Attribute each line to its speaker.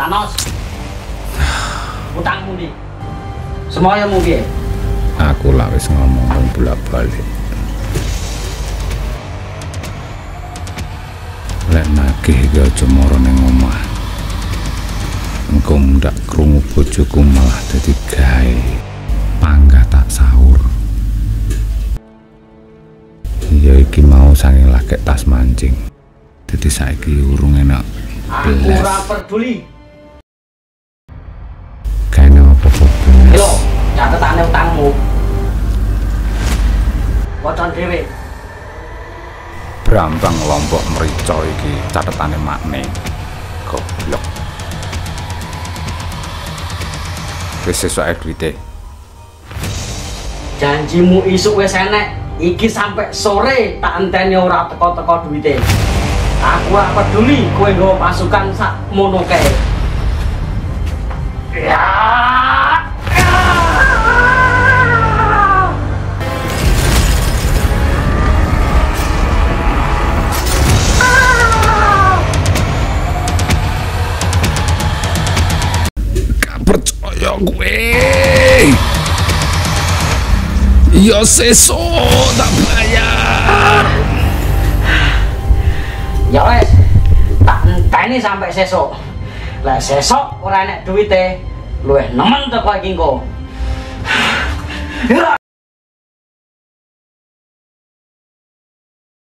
Speaker 1: Thanos. Utangmu ndi? Semoyomu piye?
Speaker 2: Aku lah wis ngomong bolak-balik. Lek nagih iki aja mara ning omah. Engko ndak krungu bojoku malah dadi gawe panggah tak sahur. Ya iki mau saking lagek tas mancing. Dadi saiki urung enak.
Speaker 1: Aku ora peduli.
Speaker 2: Kayaknya apa-apa benes.
Speaker 1: Lho, catetane utangmu. Wacan dhewe.
Speaker 2: Brambang Lombok merica iki catetane makne. Goblok. Wis sesuk ae duwite.
Speaker 1: Janjimu isuk wis enek. Iki sampai sore tak enteni ora teko-teko duwite. Aku ora peduli kowe nggawa pasukan sak mono kae. Ya.
Speaker 2: Gak percaya gue. Ya sesuk tak bayar.
Speaker 1: Ya wes, tak enteni sampai sesuk. Lah sesuk ora enek duwite, luwih nemen teko iki engko.